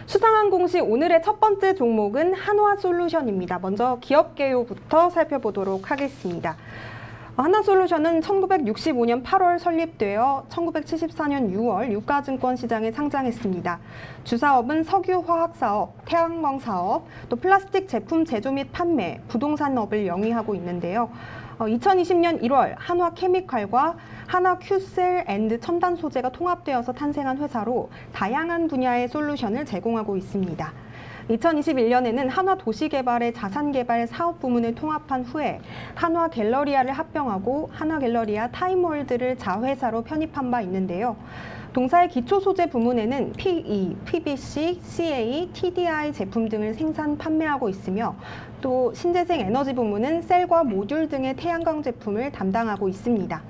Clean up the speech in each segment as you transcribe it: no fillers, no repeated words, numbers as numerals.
수상한 공시 오늘의 첫 번째 종목은 한화솔루션입니다. 먼저 기업 개요부터 살펴보도록 하겠습니다. 한화솔루션은 1965년 8월 설립되어 1974년 6월 유가증권 시장에 상장했습니다. 주사업은 석유화학 사업, 태양광 사업, 또 플라스틱 제품 제조 및 판매, 부동산업을 영위하고 있는데요. 2020년 1월 한화케미칼과 한화큐셀 앤드 첨단 소재가 통합되어서 탄생한 회사로 다양한 분야의 솔루션을 제공하고 있습니다. 2021년에는 한화도시개발의 자산개발 사업 부문을 통합한 후에 한화갤러리아를 합병하고 한화갤러리아 타임월드를 자회사로 편입한 바 있는데요. 동사의 기초소재 부문에는 PE, PVC, CA, TDI 제품 등을 생산, 판매하고 있으며 또 신재생 에너지 부문은 셀과 모듈 등의 태양광 제품을 담당하고 있습니다.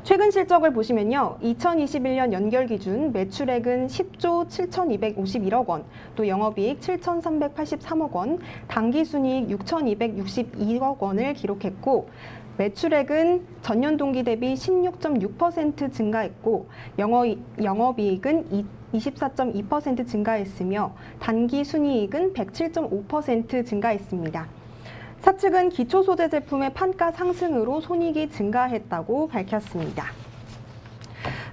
최근 실적을 보시면요. 2021년 연결 기준 매출액은 10조 7,251억 원, 또 영업이익 7,383억 원, 당기순이익 6,262억 원을 기록했고 매출액은 전년 동기 대비 16.6% 증가했고 영업이익은 24.2% 증가했으며 단기순이익은 107.5% 증가했습니다. 사측은 기초소재 제품의 판가 상승으로 손익이 증가했다고 밝혔습니다.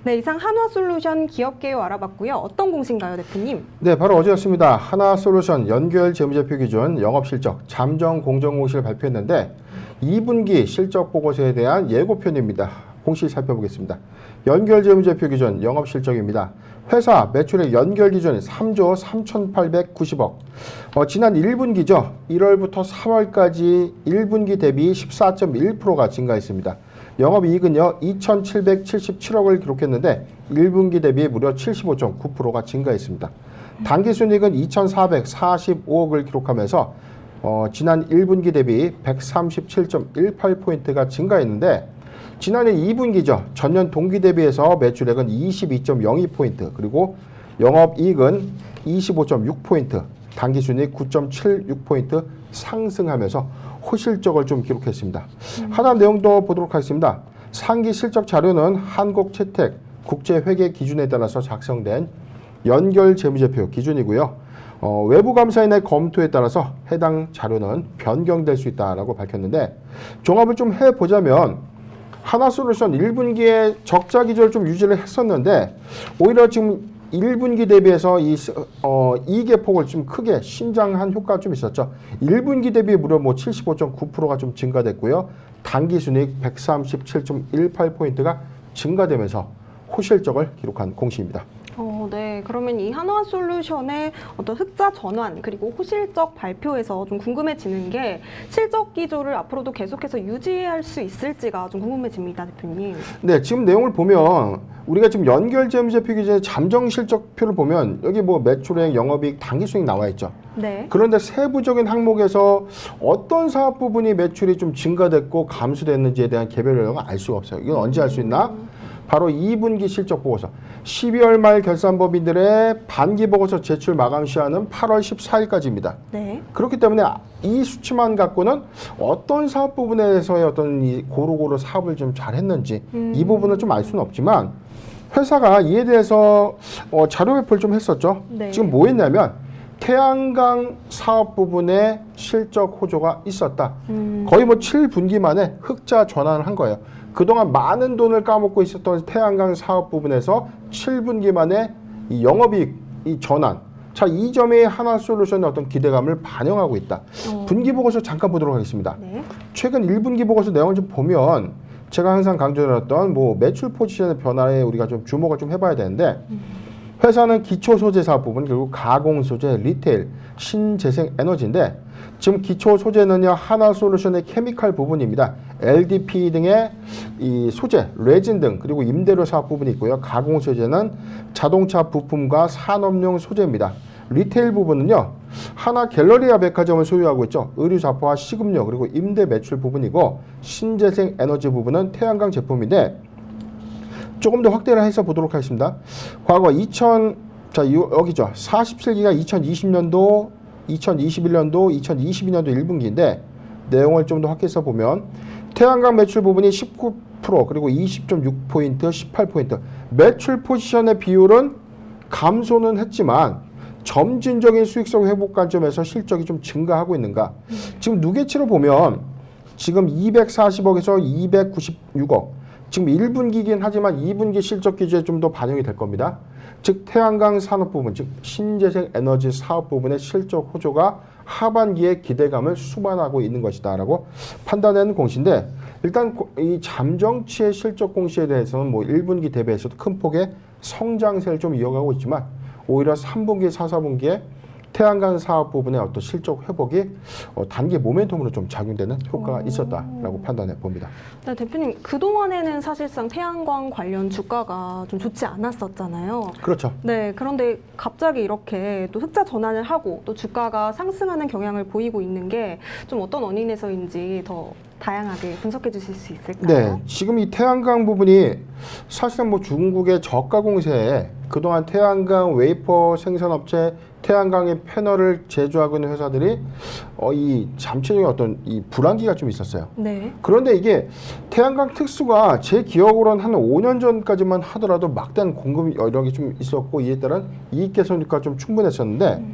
네, 이상 한화솔루션 기업개요 알아봤고요. 어떤 공시인가요, 대표님? 네, 바로 어제였습니다. 한화솔루션 연결 재무제표 기준 영업실적 잠정 공정공시를 발표했는데 2분기 실적 보고서에 대한 예고편입니다. 공시 살펴보겠습니다. 연결 재무제표 기준 영업실적입니다. 회사 매출액 연결 기준 3조 3,890억. 지난 1분기죠. 1월부터 3월까지 1분기 대비 14.1%가 증가했습니다. 영업이익은요 2,777억을 기록했는데 1분기 대비 무려 75.9%가 증가했습니다. 당기순이익은 2,445억을 기록하면서 지난 1분기 대비 137.18포인트가 증가했는데 지난해 2분기죠. 전년 동기 대비해서 매출액은 22.02포인트, 그리고 영업이익은 25.6포인트, 당기순이익 9.76포인트 상승하면서 호실적을 좀 기록했습니다. 하나 내용도 보도록 하겠습니다. 상기 실적 자료는 한국채택 국제회계 기준에 따라서 작성된 연결 재무제표 기준이고요. 외부 감사인의 검토에 따라서 해당 자료는 변경될 수 있다라고 밝혔는데 종합을 좀 해보자면 한화솔루션 1분기에 적자 기조를 좀 유지를 했었는데 오히려 지금 1분기 대비해서 이익의 폭을 좀 크게 신장한 효과가 좀 있었죠. 1분기 대비 무려 75.9%가 좀 증가됐고요. 당기순이익 137.18포인트가 증가되면서 호실적을 기록한 공시입니다. 네. 그러면 이 한화솔루션의 어떤 흑자 전환 그리고 호실적 발표에서 좀 궁금해지는 게 실적 기조를 앞으로도 계속해서 유지할 수 있을지가 좀 궁금해집니다, 대표님. 네, 지금 내용을 보면 우리가 지금 연결 재무제표 기준의 잠정 실적표를 보면 여기 뭐 매출액, 영업이익, 당기순이익 나와 있죠. 네. 그런데 세부적인 항목에서 어떤 사업 부분이 매출이 좀 증가됐고 감소됐는지에 대한 개별 내용을 알 수가 없어요. 이건 언제 알 수 있나? 바로 2분기 실적 보고서. 12월 말 결산법인들의 반기 보고서 제출 마감 시한은 8월 14일까지입니다. 네. 그렇기 때문에 이 수치만 갖고는 어떤 사업 부분에서의 어떤 이 고루고루 사업을 좀 잘했는지 이 부분을 좀 알 수는 없지만 회사가 이에 대해서 자료 배포를 좀 했었죠. 네. 지금 뭐 했냐면 태양광 사업 부분에 실적 호조가 있었다. 거의 뭐 7분기 만에 흑자 전환을 한 거예요. 그동안 많은 돈을 까먹고 있었던 태양광 사업 부분에서 7분기 만에 이 영업이익 이 전환. 자, 이 점이 한화솔루션의 어떤 기대감을 반영하고 있다. 분기 보고서 잠깐 보도록 하겠습니다. 네. 최근 1분기 보고서 내용을 좀 보면 제가 항상 강조드렸던 뭐 매출 포지션의 변화에 우리가 좀 주목을 좀 해봐야 되는데 회사는 기초 소재 사업 부분 그리고 가공 소재, 리테일, 신재생 에너지인데 지금 기초 소재는요 한화솔루션의 케미칼 부분입니다. LDPE 등의 이 소재, 레진 등 그리고 임대료 사업 부분이 있고요. 가공 소재는 자동차 부품과 산업용 소재입니다. 리테일 부분은요 한화갤러리아 백화점을 소유하고 있죠. 의류 잡화와 식음료 그리고 임대 매출 부분이고 신재생 에너지 부분은 태양광 제품인데 조금 더 확대를 해서 보도록 하겠습니다. 과거 여기죠. 47기가 2020년도, 2021년도, 2022년도 1분기인데 내용을 좀 더 확대해서 보면 태양광 매출 부분이 19% 그리고 20.6포인트, 18포인트 매출 포지션의 비율은 감소는 했지만 점진적인 수익성 회복 관점에서 실적이 좀 증가하고 있는가? 지금 누계치로 보면 지금 240억에서 296억. 지금 1분기긴 하지만 2분기 실적 기조에 좀 더 반영이 될 겁니다. 즉 태양광 산업 부분, 즉 신재생 에너지 사업 부분의 실적 호조가 하반기에 기대감을 수반하고 있는 것이다라고 판단하는 공시인데, 일단 이 잠정치의 실적 공시에 대해서는 뭐 1분기 대비해서도 큰 폭의 성장세를 좀 이어가고 있지만, 오히려 3분기, 4, 4분기에 태양광 사업 부분의 어떤 실적 회복이 단기 모멘텀으로 좀 작용되는 효과가 있었다라고 판단해 봅니다. 네, 대표님, 그동안에는 사실상 태양광 관련 주가가 좀 좋지 않았었잖아요. 그렇죠. 네, 그런데 갑자기 이렇게 또 흑자 전환을 하고 또 주가가 상승하는 경향을 보이고 있는 게 좀 어떤 원인에서인지 더 다양하게 분석해 주실 수 있을까요? 네, 지금 이 태양광 부분이 사실상 뭐 중국의 저가 공세에 그동안 태양광 웨이퍼 생산업체 태양광의 패널을 제조하고 있는 회사들이 이 잠재적인 어떤 이 불안기가 좀 있었어요. 네. 그런데 이게 태양광 특수가 제 기억으로는 한 5년 전까지만 하더라도 막대한 공급 여력이 좀 있었고, 이에 따른 이익 개선 효과가 좀 충분했었는데,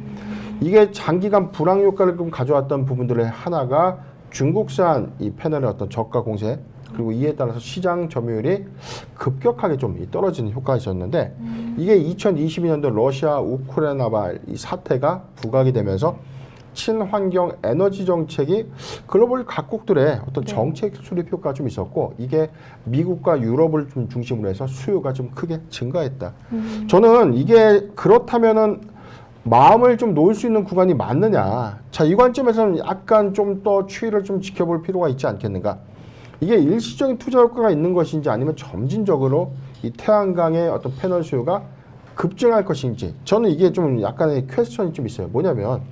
이게 장기간 불황 효과를 좀 가져왔던 부분들의 하나가 중국산 이 패널의 어떤 저가 공세, 그리고 이에 따라서 시장 점유율이 급격하게 좀 떨어지는 효과가 있었는데, 이게 2022년도 러시아 우크라이나발 이 사태가 부각이 되면서 친환경 에너지 정책이 글로벌 각국들의 어떤 정책 수립 효과가 좀 있었고, 이게 미국과 유럽을 좀 중심으로 해서 수요가 좀 크게 증가했다. 저는 이게 그렇다면은 마음을 좀 놓을 수 있는 구간이 맞느냐. 자, 이 관점에서는 약간 좀 더 추이를 좀 지켜볼 필요가 있지 않겠는가. 이게 일시적인 투자 효과가 있는 것인지, 아니면 점진적으로 이 태양광의 어떤 패널 수요가 급증할 것인지, 저는 이게 좀 약간의 퀘스천이 좀 있어요. 뭐냐면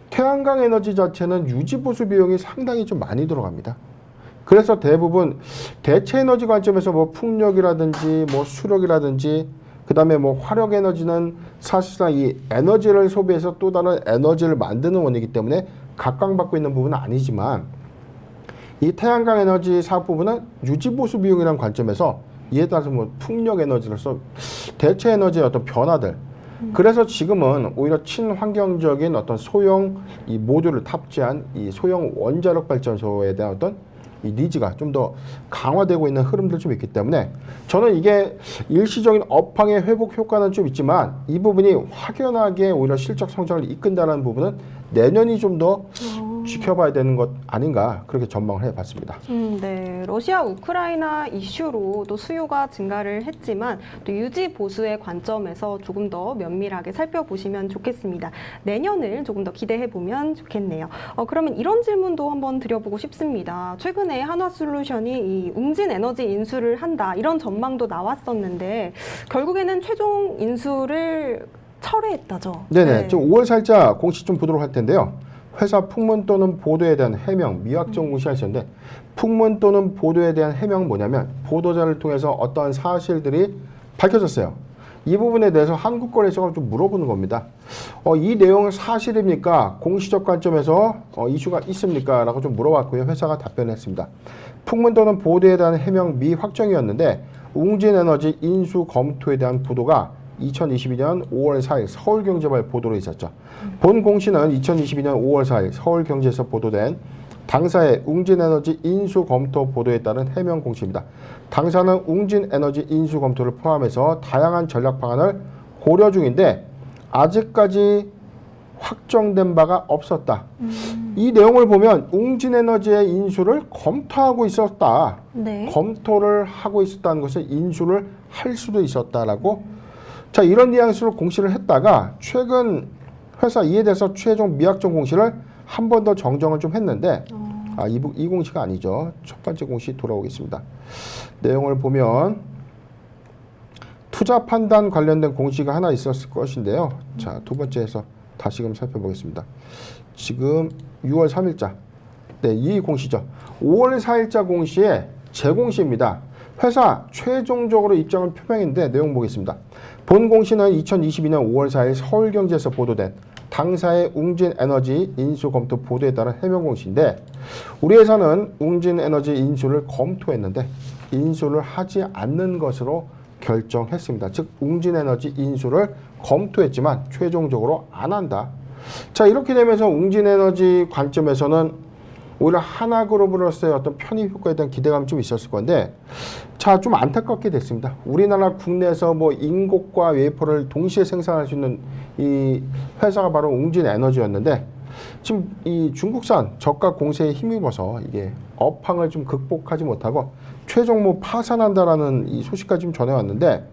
태양광 에너지 자체는 유지 보수 비용이 상당히 좀 많이 들어갑니다. 그래서 대부분 대체 에너지 관점에서 뭐 풍력이라든지 뭐 수력이라든지 그 다음에 뭐 화력 에너지는 사실상 이 에너지를 소비해서 또 다른 에너지를 만드는 원이기 때문에 각광받고 있는 부분은 아니지만, 이 태양광 에너지 사업 부분은 유지 보수 비용이라는 관점에서 이에 따라서 뭐 풍력 에너지로서 대체 에너지의 어떤 변화들, 그래서 지금은 오히려 친환경적인 어떤 소형 이 모듈을 탑재한 이 소형 원자력 발전소에 대한 어떤 이 니즈가 좀 더 강화되고 있는 흐름들 좀 있기 때문에, 저는 이게 일시적인 업황의 회복 효과는 좀 있지만, 이 부분이 확연하게 오히려 실적 성장을 이끈다는 부분은 내년이 좀 더 지켜봐야 되는 것 아닌가, 그렇게 전망을 해봤습니다. 네. 러시아 우크라이나 이슈로 또 수요가 증가를 했지만, 또 유지 보수의 관점에서 조금 더 면밀하게 살펴보시면 좋겠습니다. 내년을 조금 더 기대해 보면 좋겠네요. 그러면 이런 질문도 한번 드려보고 싶습니다. 최근에 한화솔루션이 이 웅진 에너지 인수를 한다, 이런 전망도 나왔었는데 결국에는 최종 인수를 철회했다죠. 네네. 좀 5월 살짝 공시 좀 보도록 할 텐데요. 회사 풍문 또는 보도에 대한 해명, 미확정 공시가 있었는데, 풍문 또는 보도에 대한 해명은 뭐냐면 보도자를 통해서 어떠한 사실들이 밝혀졌어요. 이 부분에 대해서 한국거래소가 좀 물어보는 겁니다. 이 내용은 사실입니까? 공시적 관점에서 이슈가 있습니까? 라고 좀 물어봤고요. 회사가 답변을 했습니다. 풍문 또는 보도에 대한 해명 미확정이었는데, 웅진에너지 인수 검토에 대한 보도가 2022년 5월 4일 서울경제발 보도로 있었죠. 본 공시는 2022년 5월 4일 서울경제에서 보도된 당사의 웅진에너지 인수 검토 보도에 따른 해명 공시입니다. 당사는 웅진에너지 인수 검토를 포함해서 다양한 전략 방안을 고려 중인데 아직까지 확정된 바가 없었다. 이 내용을 보면 웅진에너지의 인수를 검토하고 있었다. 네. 검토를 하고 있었다는 것은 인수를 할 수도 있었다라고, 자, 이런 뉘앙스로 공시를 했다가 최근 회사 이에 대해서 최종 미확정 공시를 한 번 더 정정을 좀 했는데, 이 공시가 아니죠. 첫 번째 공시 돌아오겠습니다. 내용을 보면 투자 판단 관련된 공시가 하나 있었을 것인데요. 자, 두 번째에서 다시금 살펴보겠습니다. 지금 6월 3일자. 네, 이 공시죠. 5월 4일자 공시의 재공시입니다. 회사 최종적으로 입장을 표명했는데 내용 보겠습니다. 본 공시는 2022년 5월 4일 서울경제에서 보도된 당사의 웅진에너지 인수 검토 보도에 따른 해명 공시인데, 우리 회사는 웅진에너지 인수를 검토했는데 인수를 하지 않는 것으로 결정했습니다. 즉 웅진에너지 인수를 검토했지만 최종적으로 안 한다. 자, 이렇게 되면서 웅진에너지 관점에서는 오히려 하나그룹으로서의 어떤 편입 효과에 대한 기대감이 좀 있었을 건데, 자, 좀 안타깝게 됐습니다. 우리나라 국내에서 뭐 인곡과 웨이퍼를 동시에 생산할 수 있는 이 회사가 바로 웅진에너지였는데, 지금 이 중국산 저가 공세에 힘입어서 이게 업황을 좀 극복하지 못하고 최종 뭐 파산한다라는 이 소식까지 좀 전해왔는데,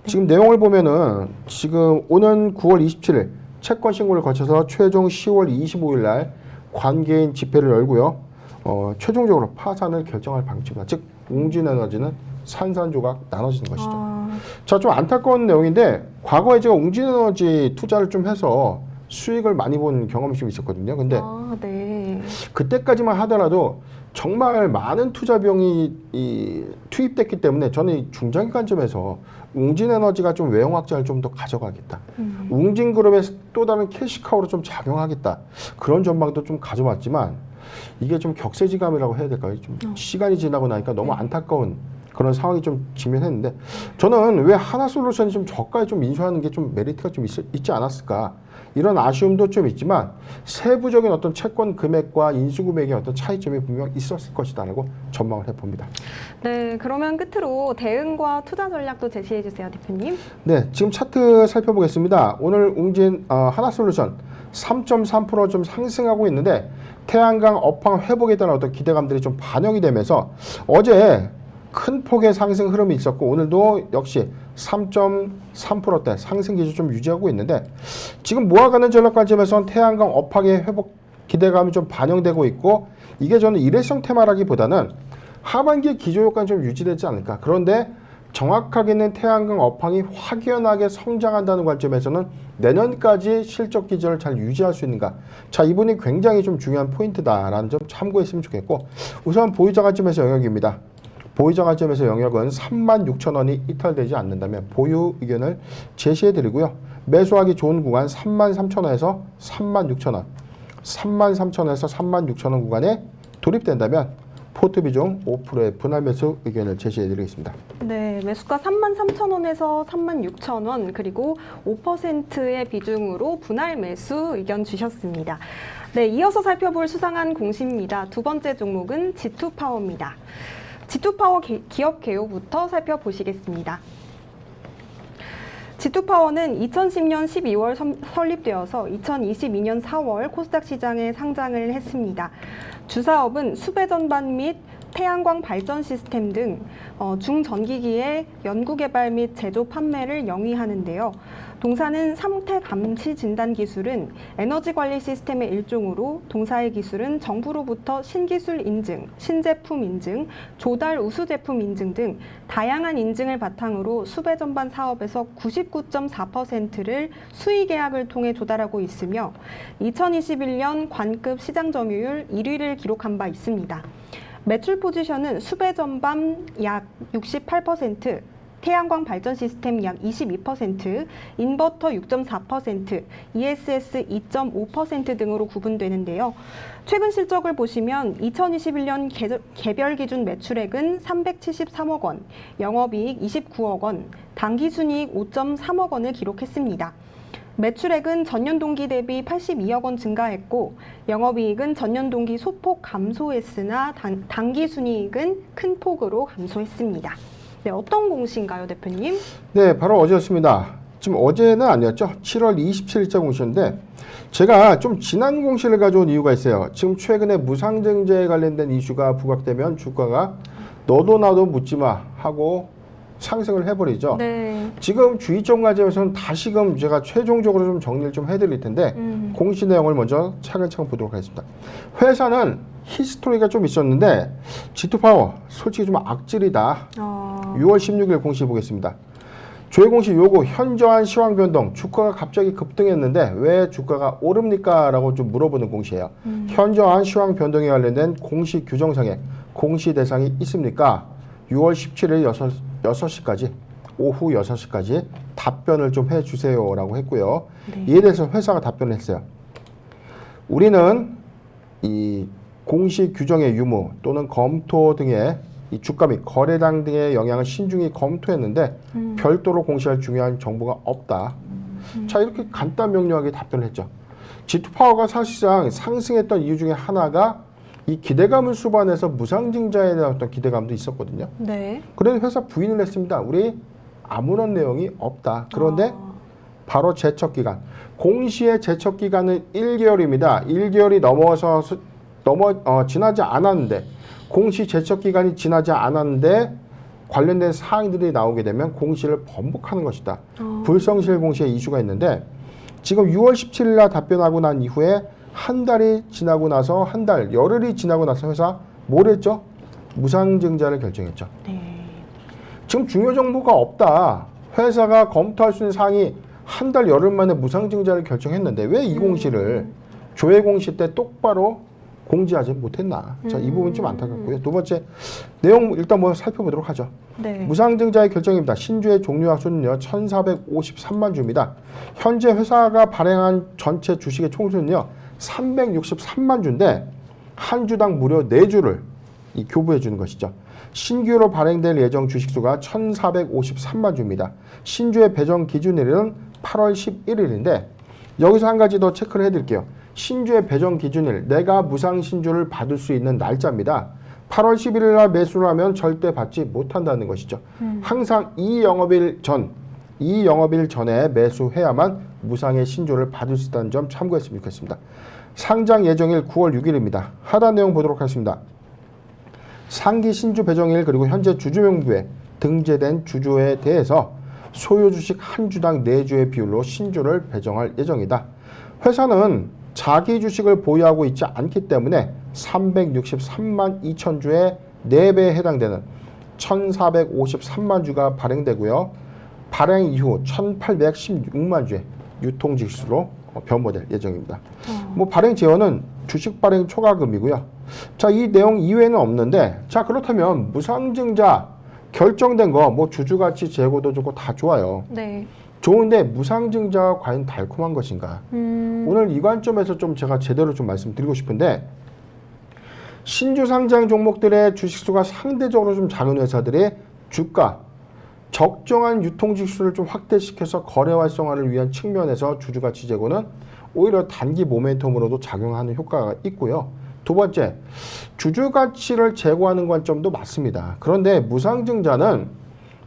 지금 내용을 보면은 지금 오는 9월 27일 채권 신고를 거쳐서 최종 10월 25일 날 관계인 집회를 열고요. 최종적으로 파산을 결정할 방침이다. 즉 웅진에너지는 산산조각 나눠지는 것이죠. 자, 좀 안타까운 내용인데 과거에 제가 웅진에너지 투자를 좀 해서 수익을 많이 본 경험이 좀 있었거든요. 근데 네. 그때까지만 하더라도 정말 많은 투자 비용이 투입됐기 때문에 저는 이 중장기 관점에서 웅진에너지가 좀 외형 확장을 좀 더 가져가겠다. 웅진그룹의 또 다른 캐시카우로 좀 작용하겠다. 그런 전망도 좀 가져왔지만 이게 좀 격세지감이라고 해야 될까요? 좀 시간이 지나고 나니까 너무 안타까운 그런 상황이 좀 직면했는데, 저는 왜 하나솔루션이 좀 저가에 좀 인수하는 게 좀 메리트가 좀 있지 않았을까, 이런 아쉬움도 좀 있지만 세부적인 어떤 채권 금액과 인수 금액의 어떤 차이점이 분명 있었을 것이다라고 전망을 해봅니다. 네, 그러면 끝으로 대응과 투자 전략도 제시해 주세요, 대표님. 네, 지금 차트 살펴보겠습니다. 오늘 웅진 하나솔루션 3.3% 좀 상승하고 있는데 태양광 업황 회복에 대한 어떤 기대감들이 좀 반영이 되면서 어제 큰 폭의 상승 흐름이 있었고 오늘도 역시 3.3%대 상승 기조 좀 유지하고 있는데, 지금 모아가는 전략 관점에서는 태양광 업황의 회복 기대감이 좀 반영되고 있고, 이게 저는 일회성 테마라기보다는 하반기에 기조 효과는 좀 유지되지 않을까. 그런데 정확하게는 태양광 업황이 확연하게 성장한다는 관점에서는 내년까지 실적 기조를 잘 유지할 수 있는가. 자, 이 부분이 굉장히 좀 중요한 포인트다라는 점 참고했으면 좋겠고, 우선 보유자 관점에서 영역입니다. 보유자 관점에서 영역은 36,000원이 이탈되지 않는다면 보유 의견을 제시해드리고요. 매수하기 좋은 구간 33,000원에서 36,000원, 33,000원에서 36,000원 구간에 돌입된다면 포트 비중 5%의 분할 매수 의견을 제시해드리겠습니다. 네, 매수가 33,000원에서 36,000원, 그리고 5%의 비중으로 분할 매수 의견 주셨습니다. 네, 이어서 살펴볼 수상한 공시입니다. 두 번째 종목은 G2파워입니다. G2파워 기업 개요부터 살펴보시겠습니다. G2파워는 2010년 12월 설립되어서 2022년 4월 코스닥 시장에 상장을 했습니다. 주사업은 수배 전반 및 태양광 발전 시스템 등 중전기기의 연구개발 및 제조 판매를 영위하는데요. 동사는 상태 감시 진단 기술은 에너지 관리 시스템의 일종으로 동사의 기술은 정부로부터 신기술 인증, 신제품 인증, 조달 우수 제품 인증 등 다양한 인증을 바탕으로 수배 전반 사업에서 99.4%를 수의 계약을 통해 조달하고 있으며 2021년 관급 시장 점유율 1위를 기록한 바 있습니다. 매출 포지션은 수배 전반 약 68%, 태양광 발전 시스템 약 22%, 인버터 6.4%, ESS 2.5% 등으로 구분되는데요. 최근 실적을 보시면 2021년 개별 기준 매출액은 373억 원, 영업이익 29억 원, 당기순이익 5.3억 원을 기록했습니다. 매출액은 전년 동기 대비 82억 원 증가했고 영업이익은 전년 동기 소폭 감소했으나 당기순이익은 큰 폭으로 감소했습니다. 네, 어떤 공시인가요, 대표님? 네, 바로 어제였습니다. 지금 어제는 아니었죠. 7월 27일자 공시인데 제가 좀 지난 공시를 가져온 이유가 있어요. 지금 최근에 무상증자에 관련된 이슈가 부각되면 주가가 너도 나도 묻지마 하고 상승을 해버리죠. 네. 지금 주의점 관점에서는 다시금 제가 최종적으로 좀 정리를 좀 해드릴 텐데 공시 내용을 먼저 차근차근 보도록 하겠습니다. 회사는 히스토리가 좀 있었는데 G2파워 솔직히 좀 악질이다. 6월 16일 공시 보겠습니다. 조회 공시 요거 현저한 시황 변동, 주가가 갑자기 급등했는데 왜 주가가 오릅니까? 라고 좀 물어보는 공시예요. 현저한 시황 변동에 관련된 공시 규정상에 공시 대상이 있습니까? 6월 17일 6시까지 오후 6시까지 답변을 좀 해주세요 라고 했고요. 네. 이에 대해서 회사가 답변을 했어요. 우리는 이 공시 규정의 유무 또는 검토 등의 이 주가 및 거래량 등의 영향을 신중히 검토했는데 별도로 공시할 중요한 정보가 없다. 자, 이렇게 간단 명료하게 답변을 했죠. G2파워가 사실상 상승했던 이유 중에 하나가 이 기대감을 수반해서 무상증자에 대한 어떤 기대감도 있었거든요. 네. 그런데 회사 부인을 했습니다. 우리 아무런 내용이 없다. 그런데 바로 제척기간. 공시의 제척기간은 1개월입니다. 1개월이 지나지 않았는데 공시 제척기간이 지나지 않았는데 관련된 사항들이 나오게 되면 공시를 번복하는 것이다. 불성실 공시에 이슈가 있는데 지금 6월 17일 날 답변하고 난 이후에 한 달이 지나고 나서 한 달, 열흘이 지나고 나서 회사 뭘 했죠? 무상증자를 결정했죠. 네. 지금 중요 정보가 없다. 회사가 검토할 수 있는 사항이 한 달, 열흘 만에 무상증자를 결정했는데 왜 이 공시를 조회 공시 때 똑바로 공지하지 못했나. 자, 이 부분 좀 안타깝고요. 두 번째, 내용 일단 뭐 살펴보도록 하죠. 네. 무상증자의 결정입니다. 신주의 종류와 수는요, 1,453만 주입니다. 현재 회사가 발행한 전체 주식의 총수는요, 363만 주인데, 한 주당 무려 4주를 교부해 주는 것이죠. 신규로 발행될 예정 주식수가 1,453만 주입니다. 신주의 배정 기준일은 8월 11일인데, 여기서 한 가지 더 체크를 해드릴게요. 신주의 배정 기준일, 내가 무상 신주를 받을 수 있는 날짜입니다. 8월 11일 날 매수를 하면 절대 받지 못한다는 것이죠. 항상 이 영업일 전에 매수해야만 무상의 신주를 받을 수 있다는 점 참고했으면 좋겠습니다. 상장 예정일 9월 6일입니다. 하단 내용 보도록 하겠습니다. 상기 신주 배정일 그리고 현재 주주명부에 등재된 주주에 대해서 소유 주식 한 주당 4주의 비율로 신주를 배정할 예정이다. 회사는 자기 주식을 보유하고 있지 않기 때문에 363만 2천 주의 4배에 해당되는 1,453만 주가 발행되고요. 발행 이후 1,816만 주의 유통직수로 변모될 예정입니다. 뭐 발행 재원은 주식 발행 초과금이고요. 자, 이 내용 이외에는 없는데, 자, 그렇다면 무상증자 결정된 거 뭐 주주가치 제고도 좋고 다 좋아요. 네. 좋은데 무상증자가 과연 달콤한 것인가? 오늘 이 관점에서 좀 제가 제대로 좀 말씀드리고 싶은데, 신주 상장 종목들의 주식수가 상대적으로 좀 작은 회사들의 주가, 적정한 유통직수를 좀 확대시켜서 거래 활성화를 위한 측면에서 주주가치 제고는 오히려 단기 모멘텀으로도 작용하는 효과가 있고요. 두 번째, 주주가치를 제고하는 관점도 맞습니다. 그런데 무상증자는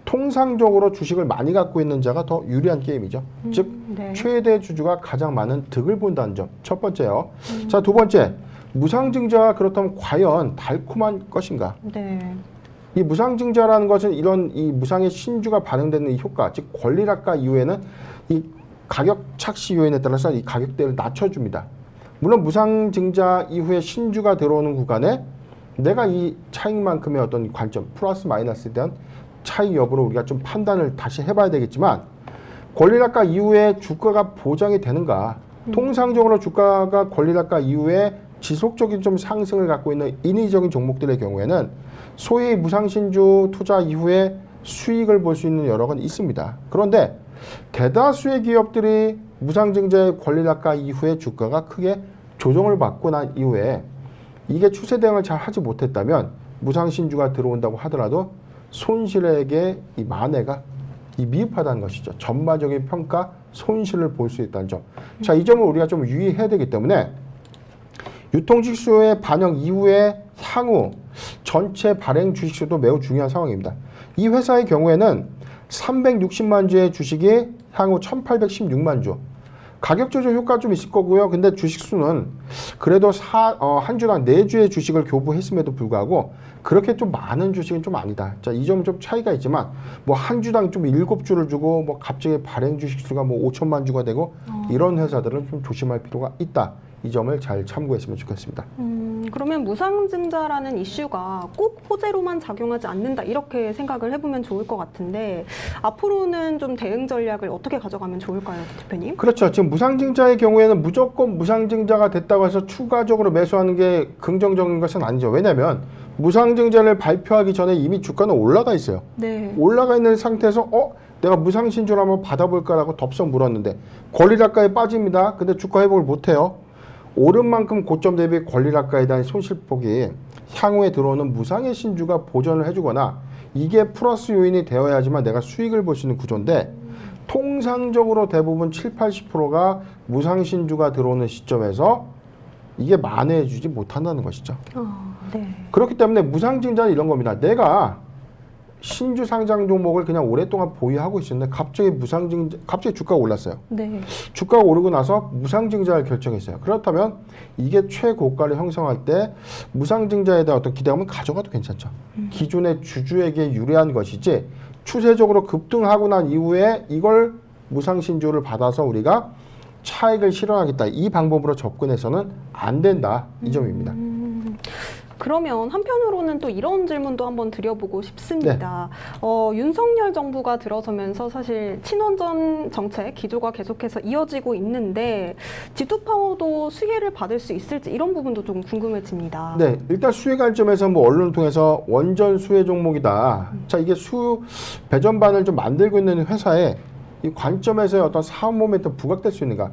통상적으로 주식을 많이 갖고 있는 자가 더 유리한 게임이죠. 즉, 네. 최대 주주가 가장 많은 득을 본다는 점. 첫 번째요. 자, 두 번째, 무상증자가 그렇다면 과연 달콤한 것인가? 네. 이 무상증자라는 것은 이런 이 무상의 신주가 반영되는 이 효과, 즉 권리락가 이후에는 이 가격 착시 요인에 따라서 이 가격대를 낮춰줍니다. 물론 무상증자 이후에 신주가 들어오는 구간에 내가 이 차익만큼의 어떤 관점, 플러스 마이너스에 대한 차이 여부를 우리가 좀 판단을 다시 해봐야 되겠지만, 권리락가 이후에 주가가 보장이 되는가? 통상적으로 주가가 권리락가 이후에 지속적인 좀 상승을 갖고 있는 인위적인 종목들의 경우에는 소위 무상신주 투자 이후에 수익을 볼 수 있는 여러 건 있습니다. 그런데 대다수의 기업들이 무상증자의 권리락가 이후에 주가가 크게 조정을 받고 난 이후에 이게 추세 대응을 잘 하지 못했다면 무상신주가 들어온다고 하더라도 손실액의 이 만회가 미흡하다는 것이죠. 전반적인 평가 손실을 볼 수 있다는 점. 자, 이 점을 우리가 좀 유의해야 되기 때문에 유통직수의 반영 이후에 향후 전체 발행 주식수도 매우 중요한 상황입니다. 이 회사의 경우에는 360만 주의 주식이 향후 1816만 주. 가격 조절 효과 좀 있을 거고요. 근데 주식수는 그래도 한 주당 4주의 주식을 교부했음에도 불구하고 그렇게 좀 많은 주식은 좀 아니다. 자, 이 점은 좀 차이가 있지만 뭐 한 주당 좀 7주를 주고 뭐 갑자기 발행 주식수가 뭐 5천만 주가 되고 이런 회사들은 좀 조심할 필요가 있다. 이 점을 잘 참고했으면 좋겠습니다. 그러면 무상증자라는 이슈가 꼭 호재로만 작용하지 않는다 이렇게 생각을 해보면 좋을 것 같은데 앞으로는 좀 대응 전략을 어떻게 가져가면 좋을까요, 대표님? 그렇죠. 지금 무상증자의 경우에는 무조건 무상증자가 됐다고 해서 추가적으로 매수하는 게 긍정적인 것은 아니죠. 왜냐하면 무상증자를 발표하기 전에 이미 주가는 올라가 있어요. 네. 올라가 있는 상태에서 내가 무상신주를 한번 받아볼까라고 덥석 물었는데 권리락가에 빠집니다. 근데 주가 회복을 못해요. 오른 만큼 고점 대비 권리락가에 대한 손실폭이 향후에 들어오는 무상의 신주가 보전을 해주거나 이게 플러스 요인이 되어야지만 내가 수익을 볼 수 있는 구조인데 통상적으로 대부분 7, 80%가 무상 신주가 들어오는 시점에서 이게 만회해주지 못한다는 것이죠. 네. 그렇기 때문에 무상증자는 이런 겁니다. 내가 신주 상장 종목을 그냥 오랫동안 보유하고 있었는데 갑자기 주가가 올랐어요. 네. 주가가 오르고 나서 무상증자를 결정했어요. 그렇다면 이게 최고가를 형성할 때 무상증자에 대한 어떤 기대감은 가져가도 괜찮죠. 기존의 주주에게 유리한 것이지 추세적으로 급등하고 난 이후에 이걸 무상신주를 받아서 우리가 차익을 실현하겠다. 이 방법으로 접근해서는 안 된다. 이 점입니다. 그러면 한편으로는 또 이런 질문도 한번 드려보고 싶습니다. 윤석열 정부가 들어서면서 사실 친원전 정책 기조가 계속해서 이어지고 있는데 G2파워도 수혜를 받을 수 있을지 이런 부분도 좀 궁금해집니다. 네, 일단 수혜 관점에서 뭐 언론을 통해서 원전 수혜 종목이다. 자, 이게 배전반을 좀 만들고 있는 회사의 이 관점에서의 어떤 사업 모멘텀 부각될 수 있는가?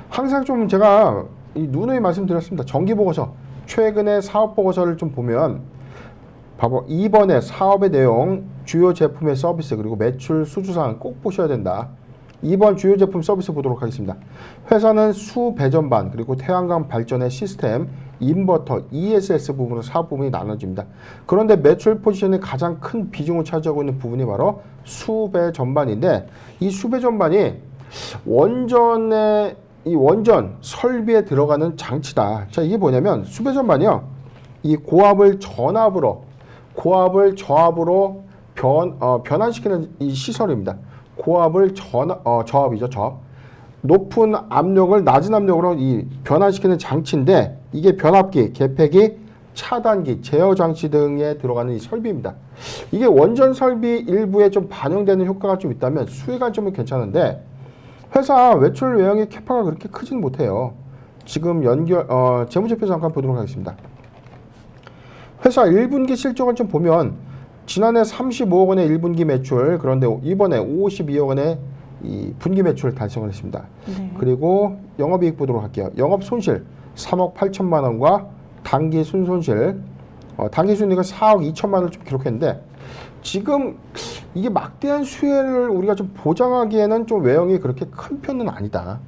항상 좀 제가 누누이 말씀드렸습니다. 정기보고서 최근에 사업보고서를 좀 보면 봐봐, 이번에 사업의 내용, 주요 제품의 서비스 그리고 매출 수주사항 꼭 보셔야 된다. 이번 주요 제품 서비스 보도록 하겠습니다. 회사는 수배전반 그리고 태양광 발전의 시스템, 인버터, ESS 부분으로 사업 부분이 나눠집니다. 그런데 매출 포지션의 가장 큰 비중을 차지하고 있는 부분이 바로 수배전반인데 이 수배전반이 이 원전 설비에 들어가는 장치다. 자, 이게 뭐냐면 수배전반이요. 이 고압을 저압으로 변환시키는 이 시설입니다. 고압을 저압이죠. 저압. 높은 압력을 낮은 압력으로 이 변환시키는 장치인데 이게 변압기, 개폐기, 차단기, 제어 장치 등에 들어가는 이 설비입니다. 이게 원전 설비 일부에 좀 반영되는 효과가 좀 있다면 수혜 관점은 괜찮은데 회사 외출 외형의 캐파가 그렇게 크지는 못해요. 지금 재무제표 잠깐 보도록 하겠습니다. 회사 1분기 실적을 좀 보면 지난해 35억 원의 1분기 매출, 그런데 이번에 52억 원의 이 분기 매출을 달성을 했습니다. 네. 그리고 영업이익 보도록 할게요. 영업 손실 3억 8천만 원과 당기 순손실, 당기 순이익은 4억 2천만 원을 좀 기록했는데 지금 이게 막대한 수혜를 우리가 좀 보장하기에는 좀 외형이 그렇게 큰 편은 아니다.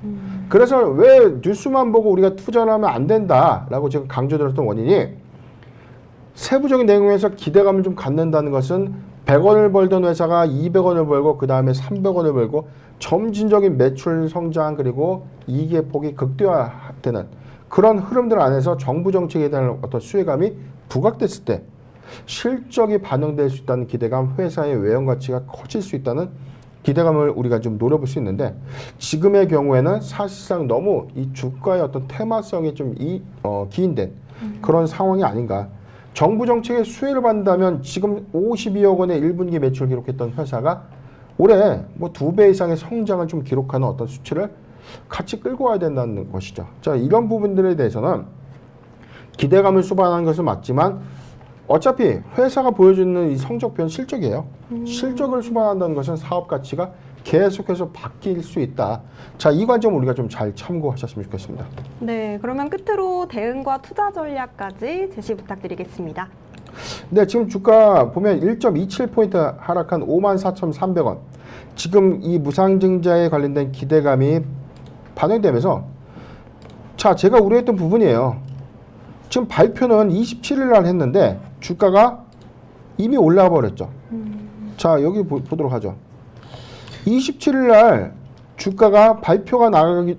그래서 왜 뉴스만 보고 우리가 투자를 하면 안 된다라고 지금 강조드렸던 원인이 세부적인 내용에서 기대감을 좀 갖는다는 것은 100원을 벌던 회사가 200원을 벌고 그 다음에 300원을 벌고 점진적인 매출 성장 그리고 이익의 폭이 극대화되는 그런 흐름들 안에서 정부 정책에 대한 어떤 수혜감이 부각됐을 때 실적이 반영될 수 있다는 기대감, 회사의 외형 가치가 커질 수 있다는 기대감을 우리가 좀 노려볼 수 있는데 지금의 경우에는 사실상 너무 이 주가의 어떤 테마성이 좀 기인된 그런 상황이 아닌가. 정부 정책의 수혜를 받는다면 지금 52억 원의 1분기 매출 기록했던 회사가 올해 뭐 2배 이상의 성장을 좀 기록하는 어떤 수치를 같이 끌고 와야 된다는 것이죠. 자, 이런 부분들에 대해서는 기대감을 수반하는 것은 맞지만 어차피 회사가 보여주는 이 성적표는 실적이에요. 실적을 수반한다는 것은 사업 가치가 계속해서 바뀔 수 있다. 자, 이 관점 우리가 좀 잘 참고하셨으면 좋겠습니다. 네, 그러면 끝으로 대응과 투자 전략까지 제시 부탁드리겠습니다. 네, 지금 주가 보면 1.27포인트 하락한 54,300원. 지금 이 무상증자에 관련된 기대감이 반영되면서 자, 제가 우려했던 부분이에요. 지금 발표는 27일 날 했는데 주가가 이미 올라와 버렸죠. 자, 여기 보도록 하죠. 27일 날 주가가 발표가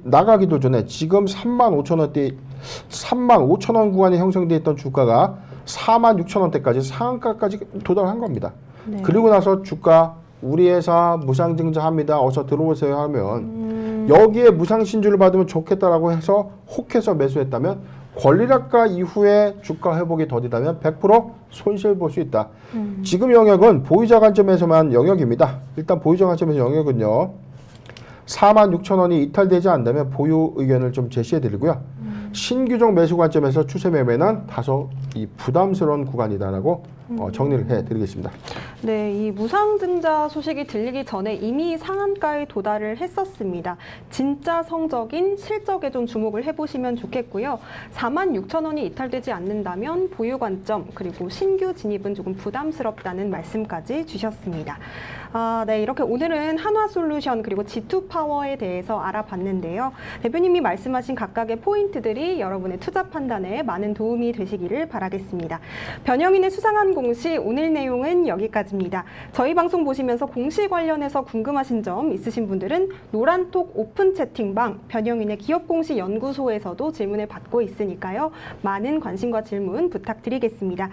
나가기도 전에 지금 35,000원대 35,000원 구간에 형성되어 있던 주가가 46,000원대까지 상한가까지 도달한 겁니다. 네. 그리고 나서 주가 우리 회사 무상증자합니다. 어서 들어오세요 하면 여기에 무상신주를 받으면 좋겠다라고 해서 혹해서 매수했다면 권리락가 이후에 주가 회복이 더디다면 100% 손실 볼 수 있다. 지금 영역은 보유자 관점에서만 영역입니다. 일단 보유자 관점에서 영역은요. 46,000원이 이탈되지 않는다면 보유 의견을 좀 제시해 드리고요. 신규종 매수 관점에서 추세 매매는 다소 이 부담스러운 구간이다라고 정리를 해 드리겠습니다. 네, 이 무상증자 소식이 들리기 전에 이미 상한가에 도달을 했었습니다. 진짜 성적인 실적에 좀 주목을 해보시면 좋겠고요. 46,000원이 이탈되지 않는다면 보유 관점 그리고 신규 진입은 조금 부담스럽다는 말씀까지 주셨습니다. 네, 이렇게 오늘은 한화솔루션 그리고 G2파워에 대해서 알아봤는데요. 대표님이 말씀하신 각각의 포인트들이 여러분의 투자 판단에 많은 도움이 되시기를 바라겠습니다. 변형인의 수상한 공시 오늘 내용은 여기까지입니다. 저희 방송 보시면서 공시 관련해서 궁금하신 점 있으신 분들은 노란톡 오픈 채팅방 변형인의 기업공시 연구소에서도 질문을 받고 있으니까요. 많은 관심과 질문 부탁드리겠습니다.